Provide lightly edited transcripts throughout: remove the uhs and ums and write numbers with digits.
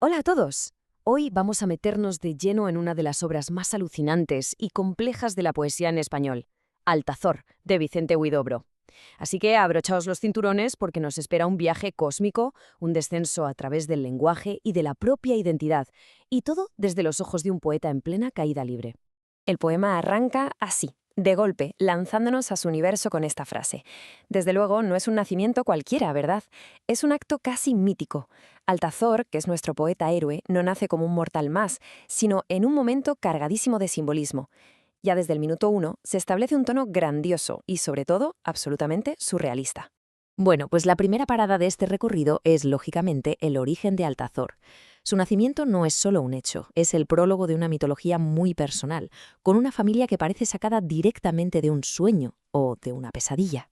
Hola a todos. Hoy vamos a meternos de lleno en una de las obras más alucinantes y complejas de la poesía en español, Altazor, de Vicente Huidobro. Así que abrochaos los cinturones porque nos espera un viaje cósmico, un descenso a través del lenguaje y de la propia identidad, y todo desde los ojos de un poeta en plena caída libre. El poema arranca así, de golpe, lanzándonos a su universo con esta frase. Desde luego, no es un nacimiento cualquiera, ¿verdad? Es un acto casi mítico. Altazor, que es nuestro poeta héroe, no nace como un mortal más, sino en un momento cargadísimo de simbolismo. Ya desde el minuto 1 se establece un tono grandioso y, sobre todo, absolutamente surrealista. Bueno, pues la primera parada de este recorrido es, lógicamente, el origen de Altazor. Su nacimiento no es solo un hecho, es el prólogo de una mitología muy personal, con una familia que parece sacada directamente de un sueño o de una pesadilla.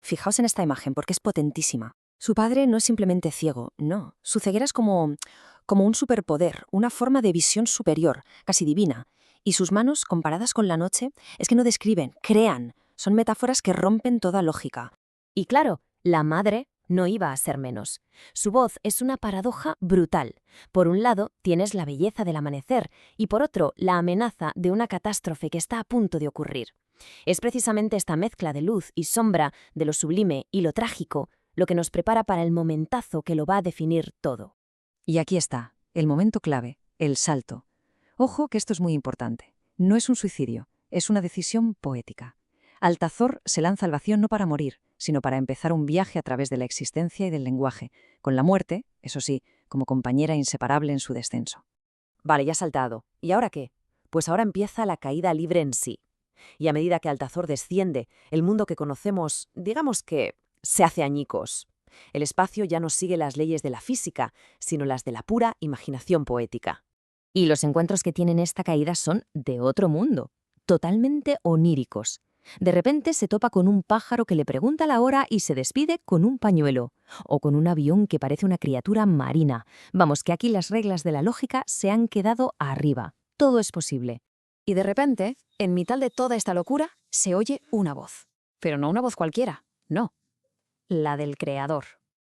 Fijaos en esta imagen porque es potentísima. Su padre no es simplemente ciego, no. Su ceguera es como un superpoder, una forma de visión superior, casi divina. Y sus manos, comparadas con la noche, es que no describen, crean. Son metáforas que rompen toda lógica. Y claro, la madre no iba a ser menos. Su voz es una paradoja brutal. Por un lado, tienes la belleza del amanecer y por otro, la amenaza de una catástrofe que está a punto de ocurrir. Es precisamente esta mezcla de luz y sombra, de lo sublime y lo trágico, lo que nos prepara para el momentazo que lo va a definir todo. Y aquí está, el momento clave, el salto. Ojo que esto es muy importante. No es un suicidio, es una decisión poética. Altazor se lanza al vacío no para morir, sino para empezar un viaje a través de la existencia y del lenguaje, con la muerte, eso sí, como compañera inseparable en su descenso. Vale, ya ha saltado. ¿Y ahora qué? Pues ahora empieza la caída libre en sí. Y a medida que Altazor desciende, el mundo que conocemos, digamos que, se hace añicos. El espacio ya no sigue las leyes de la física, sino las de la pura imaginación poética. Y los encuentros que tienen esta caída son de otro mundo, totalmente oníricos. De repente se topa con un pájaro que le pregunta la hora y se despide con un pañuelo, o con un avión que parece una criatura marina. Vamos, que aquí las reglas de la lógica se han quedado arriba. Todo es posible. Y de repente, en mitad de toda esta locura, se oye una voz. Pero no una voz cualquiera, no. La del creador.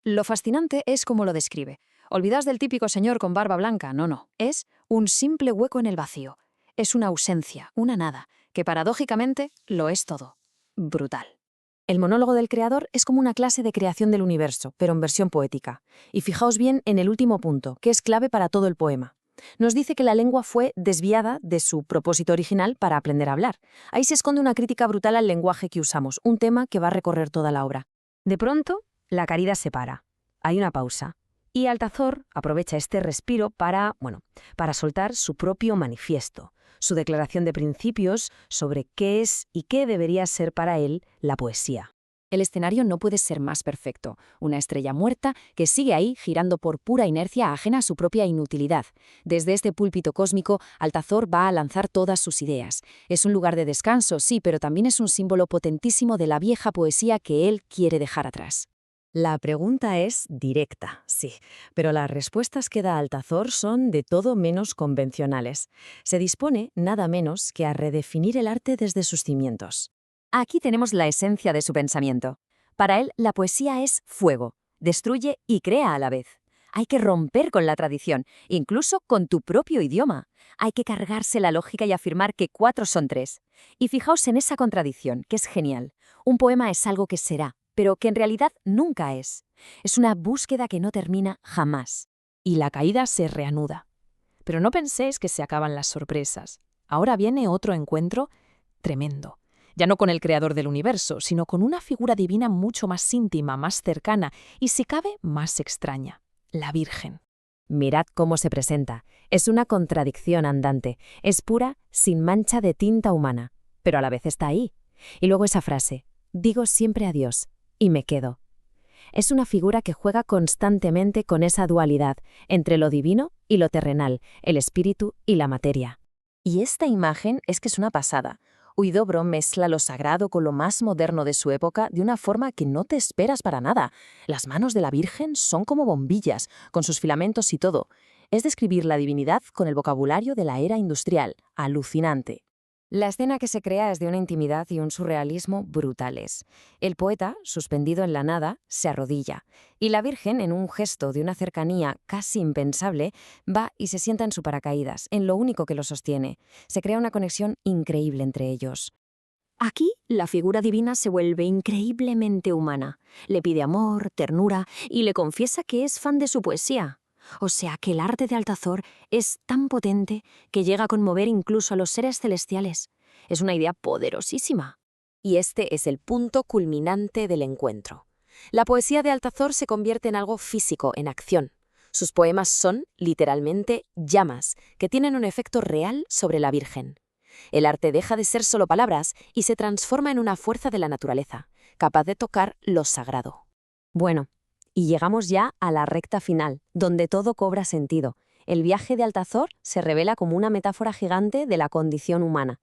Lo fascinante es cómo lo describe. Olvidaos del típico señor con barba blanca, no. Es un simple hueco en el vacío. Es una ausencia, una nada, que paradójicamente lo es todo. Brutal. El monólogo del creador es como una clase de creación del universo, pero en versión poética. Y fijaos bien en el último punto, que es clave para todo el poema. Nos dice que la lengua fue desviada de su propósito original para aprender a hablar. Ahí se esconde una crítica brutal al lenguaje que usamos, un tema que va a recorrer toda la obra. De pronto, la caída se para. Hay una pausa. Y Altazor aprovecha este respiro para soltar su propio manifiesto, su declaración de principios sobre qué es y qué debería ser para él la poesía. El escenario no puede ser más perfecto. Una estrella muerta que sigue ahí girando por pura inercia ajena a su propia inutilidad. Desde este púlpito cósmico, Altazor va a lanzar todas sus ideas. Es un lugar de descanso, sí, pero también es un símbolo potentísimo de la vieja poesía que él quiere dejar atrás. La pregunta es directa, sí, pero las respuestas que da Altazor son de todo menos convencionales. Se dispone nada menos que a redefinir el arte desde sus cimientos. Aquí tenemos la esencia de su pensamiento. Para él, la poesía es fuego, destruye y crea a la vez. Hay que romper con la tradición, incluso con tu propio idioma. Hay que cargarse la lógica y afirmar que 4 son 3. Y fijaos en esa contradicción, que es genial. Un poema es algo que será, pero que en realidad nunca es. Es una búsqueda que no termina jamás. Y la caída se reanuda. Pero no penséis que se acaban las sorpresas. Ahora viene otro encuentro tremendo. Ya no con el creador del universo, sino con una figura divina mucho más íntima, más cercana y, si cabe, más extraña, la Virgen. Mirad cómo se presenta. Es una contradicción andante. Es pura, sin mancha de tinta humana, pero a la vez está ahí. Y luego esa frase, digo siempre adiós, y me quedo. Es una figura que juega constantemente con esa dualidad entre lo divino y lo terrenal, el espíritu y la materia. Y esta imagen es que es una pasada. Huidobro mezcla lo sagrado con lo más moderno de su época de una forma que no te esperas para nada. Las manos de la Virgen son como bombillas, con sus filamentos y todo. Es describir la divinidad con el vocabulario de la era industrial. Alucinante. La escena que se crea es de una intimidad y un surrealismo brutales. El poeta, suspendido en la nada, se arrodilla, y la Virgen, en un gesto de una cercanía casi impensable, va y se sienta en su paracaídas, en lo único que lo sostiene. Se crea una conexión increíble entre ellos. Aquí, la figura divina se vuelve increíblemente humana. Le pide amor, ternura y le confiesa que es fan de su poesía. O sea que el arte de Altazor es tan potente que llega a conmover incluso a los seres celestiales. Es una idea poderosísima. Y este es el punto culminante del encuentro. La poesía de Altazor se convierte en algo físico, en acción. Sus poemas son, literalmente, llamas, que tienen un efecto real sobre la Virgen. El arte deja de ser solo palabras y se transforma en una fuerza de la naturaleza, capaz de tocar lo sagrado. Bueno, y llegamos ya a la recta final, donde todo cobra sentido. El viaje de Altazor se revela como una metáfora gigante de la condición humana.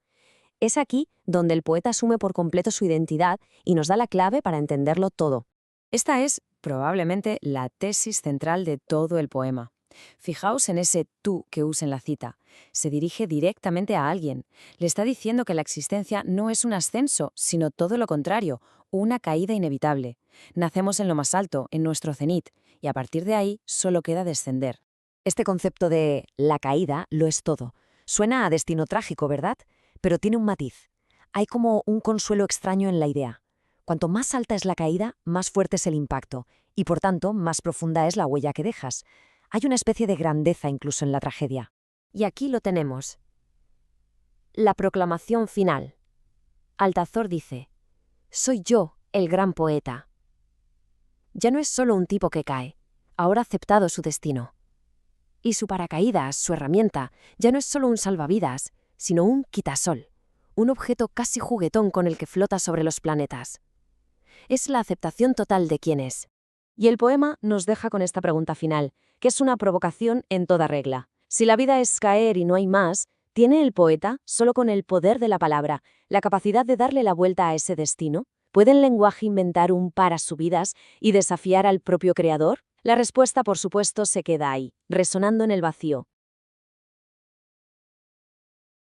Es aquí donde el poeta asume por completo su identidad y nos da la clave para entenderlo todo. Esta es, probablemente, la tesis central de todo el poema. Fijaos en ese tú que usa en la cita. Se dirige directamente a alguien. Le está diciendo que la existencia no es un ascenso, sino todo lo contrario, una caída inevitable. Nacemos en lo más alto, en nuestro cenit, y a partir de ahí solo queda descender. Este concepto de la caída lo es todo. Suena a destino trágico, ¿verdad? Pero tiene un matiz. Hay como un consuelo extraño en la idea. Cuanto más alta es la caída, más fuerte es el impacto, y por tanto, más profunda es la huella que dejas. Hay una especie de grandeza incluso en la tragedia. Y aquí lo tenemos. La proclamación final. Altazor dice: «Soy yo, el gran poeta». Ya no es solo un tipo que cae, ahora ha aceptado su destino. Y su paracaídas, su herramienta, ya no es solo un salvavidas, sino un quitasol, un objeto casi juguetón con el que flota sobre los planetas. Es la aceptación total de quién es. Y el poema nos deja con esta pregunta final, que es una provocación en toda regla. Si la vida es caer y no hay más, ¿tiene el poeta, solo con el poder de la palabra, la capacidad de darle la vuelta a ese destino? ¿Puede el lenguaje inventar un parasubidas y desafiar al propio creador? La respuesta, por supuesto, se queda ahí, resonando en el vacío.